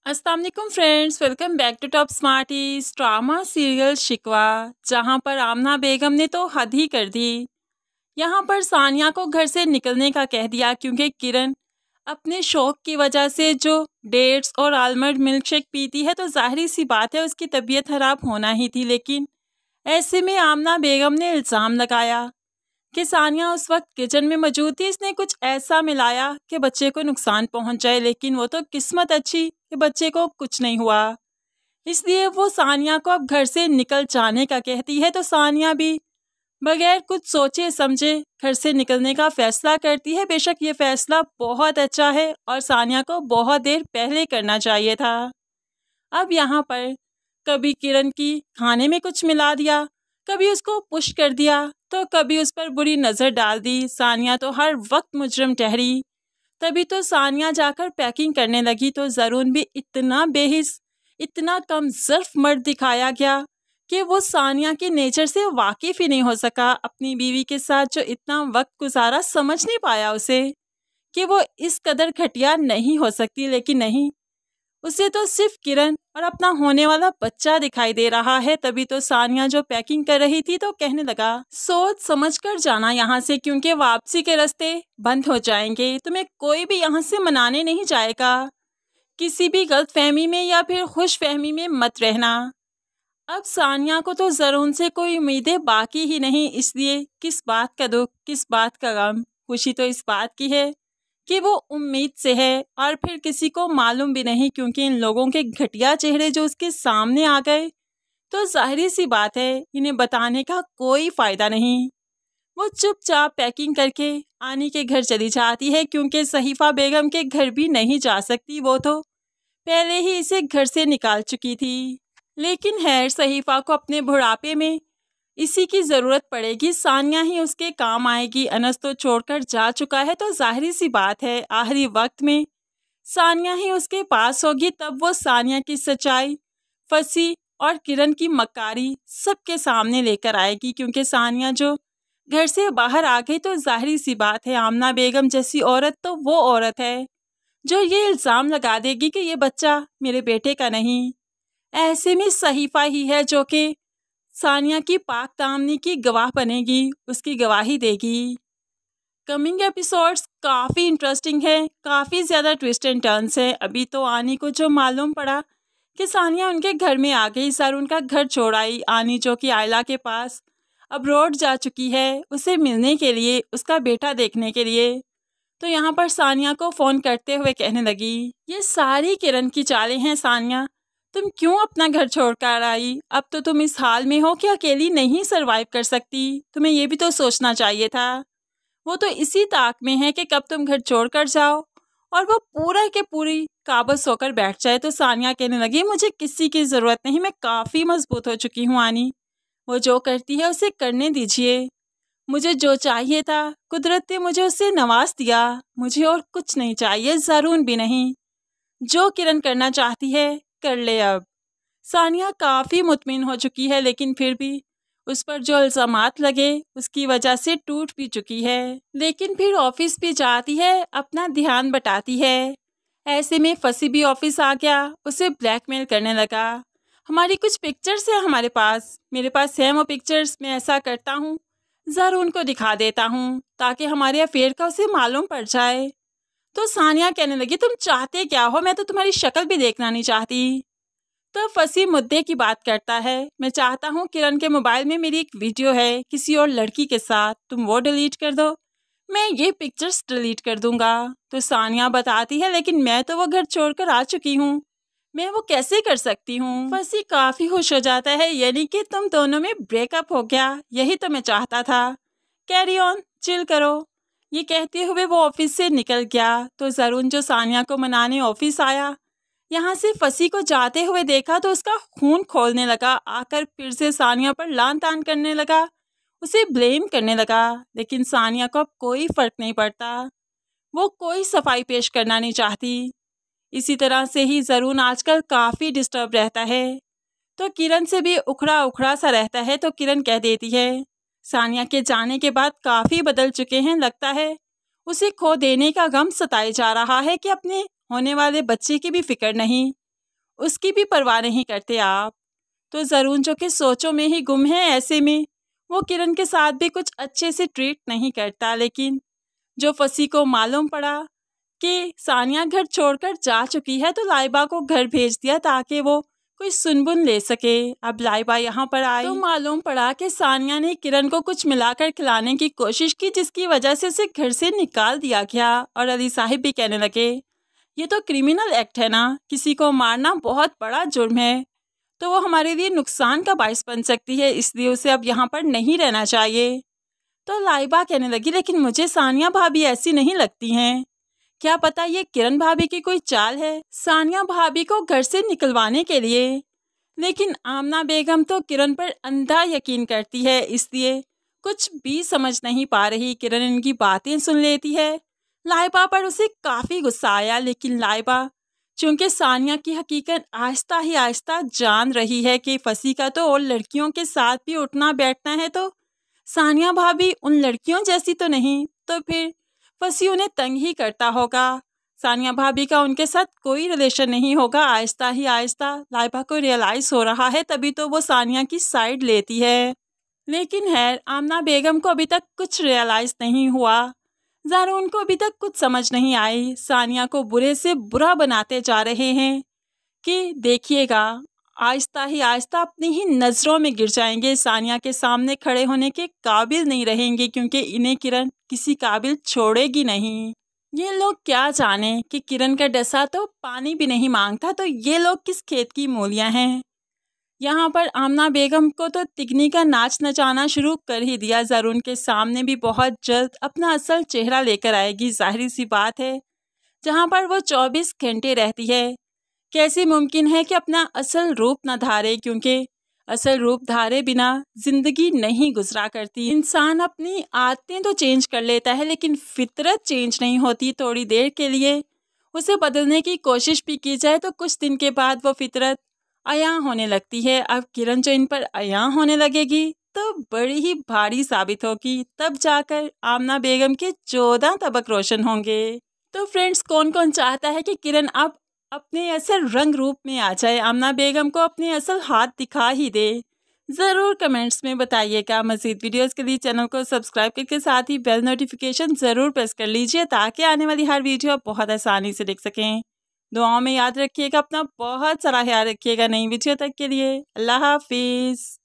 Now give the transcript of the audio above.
अस्सलाम वालेकुम friends, welcome back to top smarties. Drama serial Shikwa, जहां पर आमना बेगम ने तो हद ही कर दी। यहां पर सानिया को घर से निकलने का कह दिया क्योंकि किरण अपने शौक की वजह से जो डेट्स और आलमंड मिल्क शेक पीती है, तो जाहिर सी बात है उसकी तबीयत खराब होना ही थी। लेकिन ऐसे में आमना बेगम ने इल्ज़ाम लगाया कि सानिया उस वक्त किचन में मौजूद थी, इसने कुछ ऐसा मिलाया कि बच्चे को नुकसान पहुंच जाए। लेकिन वो तो किस्मत अच्छी कि बच्चे को कुछ नहीं हुआ, इसलिए वो सानिया को अब घर से निकल जाने का कहती है। तो सानिया भी बगैर कुछ सोचे समझे घर से निकलने का फैसला करती है। बेशक ये फैसला बहुत अच्छा है और सानिया को बहुत देर पहले करना चाहिए था। अब यहाँ पर कभी किरण की खाने में कुछ मिला दिया, कभी उसको पुश कर दिया, तो कभी उस पर बुरी नज़र डाल दी। सानिया तो हर वक्त मुजरिम ठहरी। तभी तो सानिया जाकर पैकिंग करने लगी तो ज़रून भी इतना बेहिस, इतना कम ज़र्फ मर्द दिखाया गया कि वो सानिया के नेचर से वाकिफ़ ही नहीं हो सका। अपनी बीवी के साथ जो इतना वक्त गुजारा, समझ नहीं पाया उसे कि वो इस कदर घटिया नहीं हो सकती। लेकिन नहीं, उसे तो सिर्फ किरण और अपना होने वाला बच्चा दिखाई दे रहा है। तभी तो सानिया जो पैकिंग कर रही थी तो कहने लगा, सोच समझ कर जाना यहाँ से, क्योंकि वापसी के रास्ते बंद हो जाएंगे। तुम्हें कोई भी यहाँ से मनाने नहीं जाएगा। किसी भी गलतफहमी में या फिर खुशफहमी में मत रहना। अब सानिया को तो ज़रून से कोई उम्मीदें बाकी ही नहीं, इसलिए किस बात का दुख, किस बात का गम। खुशी तो इस बात की है कि वो उम्मीद से है और फिर किसी को मालूम भी नहीं, क्योंकि इन लोगों के घटिया चेहरे जो उसके सामने आ गए, तो जाहिर सी बात है इन्हें बताने का कोई फ़ायदा नहीं। वो चुपचाप पैकिंग करके आनी के घर चली जाती है, क्योंकि सहीफ़ा बेगम के घर भी नहीं जा सकती। वो तो पहले ही इसे घर से निकाल चुकी थी। लेकिन खैर, सहीफ़ा को अपने बुढ़ापे में इसी की ज़रूरत पड़ेगी, सानिया ही उसके काम आएगी। अनस तो छोड़कर जा चुका है, तो जाहिर सी बात है आखिरी वक्त में सानिया ही उसके पास होगी। तब वो सानिया की सच्चाई, फंसी और किरण की मक्कारी सबके सामने लेकर आएगी। क्योंकि सानिया जो घर से बाहर आ गई, तो जाहिर सी बात है आमना बेगम जैसी औरत तो वो औरत है जो ये इल्ज़ाम लगा देगी कि ये बच्चा मेरे बेटे का नहीं। ऐसे में सहीफ़ा ही है जो कि सानिया की पाक दामनी की गवाह बनेगी, उसकी गवाही देगी। कमिंग एपिसोड्स काफ़ी इंटरेस्टिंग है, काफ़ी ज़्यादा ट्विस्ट एंड टर्न्स है। अभी तो आनी को जो मालूम पड़ा कि सानिया उनके घर में आ गई, सर उनका घर छोड़ आई। आनी जो कि आयला के पास अब्रॉड जा चुकी है उसे मिलने के लिए, उसका बेटा देखने के लिए। तो यहाँ पर सानिया को फ़ोन करते हुए कहने लगी, ये सारी किरण की चालें हैं सानिया, तुम क्यों अपना घर छोड़कर आई? अब तो तुम इस हाल में हो कि अकेली नहीं सरवाइव कर सकती। तुम्हें ये भी तो सोचना चाहिए था। वो तो इसी ताक में है कि कब तुम घर छोड़कर जाओ और वो पूरा के पूरी काबज़ होकर बैठ जाए। तो सानिया कहने लगी, मुझे किसी की ज़रूरत नहीं, मैं काफ़ी मजबूत हो चुकी हूँ आनी। वो जो करती है उसे करने दीजिए। मुझे जो चाहिए था कुदरत ने मुझे उससे नवाज दिया। मुझे और कुछ नहीं चाहिए, ज़रून भी नहीं। जो किरण करना चाहती है कर ले। अब सानिया काफ़ी मुतमिन हो चुकी है, लेकिन फिर भी उस पर जो इल्ज़ामात लगे उसकी वजह से टूट भी चुकी है। लेकिन फिर ऑफिस भी जाती है, अपना ध्यान बटाती है। ऐसे में फंसी भी ऑफिस आ गया, उसे ब्लैकमेल करने लगा। हमारी कुछ पिक्चर्स हैं हमारे पास, मेरे पास है वो पिक्चर्स, मैं ऐसा करता हूँ ज़रूर उनको दिखा देता हूँ ताकि हमारे अफेयर का उसे मालूम पड़ जाए। तो सानिया कहने लगी, तुम चाहते क्या हो? मैं तो तुम्हारी शक्ल भी देखना नहीं चाहती। तो फंसी मुद्दे की बात करता है, मैं चाहता हूँ किरण के मोबाइल में मेरी एक वीडियो है किसी और लड़की के साथ, तुम वो डिलीट कर दो, मैं ये पिक्चर्स डिलीट कर दूंगा। तो सानिया बताती है, लेकिन मैं तो वो घर छोड़कर आ चुकी हूँ, मैं वो कैसे कर सकती हूँ? फंसी काफ़ी खुश हो जाता है, यानी कि तुम दोनों में ब्रेकअप हो गया, यही तो मैं चाहता था। कैरी ऑन, चिल करो। ये कहते हुए वो ऑफिस से निकल गया। तो ज़रून जो सानिया को मनाने ऑफिस आया, यहाँ से फंसी को जाते हुए देखा तो उसका खून खोलने लगा। आकर फिर से सानिया पर लान तान करने लगा, उसे ब्लेम करने लगा। लेकिन सानिया को अब कोई फ़र्क नहीं पड़ता, वो कोई सफाई पेश करना नहीं चाहती। इसी तरह से ही ज़रून आजकल काफ़ी डिस्टर्ब रहता है, तो किरण से भी उखड़ा उखड़ा सा रहता है। तो किरण कह देती है, सानिया के जाने के बाद काफ़ी बदल चुके हैं, लगता है उसे खो देने का गम सताए जा रहा है कि अपने होने वाले बच्चे की भी फिक्र नहीं। उसकी भी परवाह नहीं करते आप। तो ज़रून जो कि सोचों में ही गुम है, ऐसे में वो किरण के साथ भी कुछ अच्छे से ट्रीट नहीं करता। लेकिन जो फसी को मालूम पड़ा कि सानिया घर छोड़कर जा चुकी है, तो लाइबा को घर भेज दिया ताकि वो कोई सुनबुन ले सके। अब लाइबा यहाँ पर आई तो मालूम पड़ा कि सानिया ने किरण को कुछ मिलाकर खिलाने की कोशिश की, जिसकी वजह से उसे घर से निकाल दिया गया। और अली साहिब भी कहने लगे, ये तो क्रिमिनल एक्ट है ना, किसी को मारना बहुत बड़ा जुर्म है, तो वो हमारे लिए नुकसान का बायस बन सकती है, इसलिए उसे अब यहाँ पर नहीं रहना चाहिए। तो लाइबा कहने लगी, लेकिन मुझे सानिया भाभी ऐसी नहीं लगती हैं, क्या पता ये किरण भाभी की कोई चाल है सानिया भाभी को घर से निकलवाने के लिए। लेकिन आमना बेगम तो किरण पर अंधा यकीन करती है, इसलिए कुछ भी समझ नहीं पा रही। किरण इनकी बातें सुन लेती है। लाइबा पर उसे काफ़ी गुस्सा आया, लेकिन लाइबा चूंकि सानिया की हकीकत आहिस्ता ही आहिस्ता जान रही है कि फसी का तो और लड़कियों के साथ भी उठना बैठना है, तो सानिया भाभी उन लड़कियों जैसी तो नहीं, तो फिर फसी उन्हें तंग ही करता होगा। सानिया भाभी का उनके साथ कोई रिलेशन नहीं होगा। आहिस्ता ही आहिस्ता लाइबा को रियलाइज़ हो रहा है, तभी तो वो सानिया की साइड लेती है। लेकिन खैर आमना बेगम को अभी तक कुछ रियलाइज़ नहीं हुआ। ज़ारून को अभी तक कुछ समझ नहीं आई। सानिया को बुरे से बुरा बनाते जा रहे हैं कि देखिएगा आहिस्ता ही आहिस्ता अपनी ही नज़रों में गिर जाएंगे, सानिया के सामने खड़े होने के काबिल नहीं रहेंगे, क्योंकि इन्हें किरण किसी काबिल छोड़ेगी नहीं। ये लोग क्या जाने कि किरण का डसा तो पानी भी नहीं मांगता, तो ये लोग किस खेत की मूलियाँ हैं। यहाँ पर आमना बेगम को तो तिगनी का नाच नचाना शुरू कर ही दिया। ज़रून के सामने भी बहुत जल्द अपना असल चेहरा लेकर आएगी, जाहिर सी बात है, जहाँ पर वो 24 घंटे रहती है। कैसे मुमकिन है कि अपना असल रूप न धारे, क्योंकि असल रूप धारे बिना जिंदगी नहीं गुजरा करती। इंसान अपनी आदतें तो चेंज कर लेता है, लेकिन फितरत चेंज नहीं होती। थोड़ी देर के लिए उसे बदलने की कोशिश भी की जाए तो कुछ दिन के बाद वो फितरत अया होने लगती है। अब किरण जो इन पर अया होने लगेगी तो बड़ी ही भारी साबित होगी, तब जाकर आमना बेगम के 14 तबक रोशन होंगे। तो फ्रेंड्स, कौन कौन चाहता है कि किरण अब अपने असल रंग रूप में आ जाए, आमना बेगम को अपने असल हाथ दिखा ही दे? ज़रूर कमेंट्स में बताइएगा। मज़ीद वीडियोस के लिए चैनल को सब्सक्राइब करके साथ ही बेल नोटिफिकेशन ज़रूर प्रेस कर लीजिए, ताकि आने वाली हर वीडियो आप बहुत आसानी से देख सकें। दुआओं में याद रखिएगा, अपना बहुत सारा ख्याल रखिएगा। नई वीडियो तक के लिए अल्लाह हाफिज़।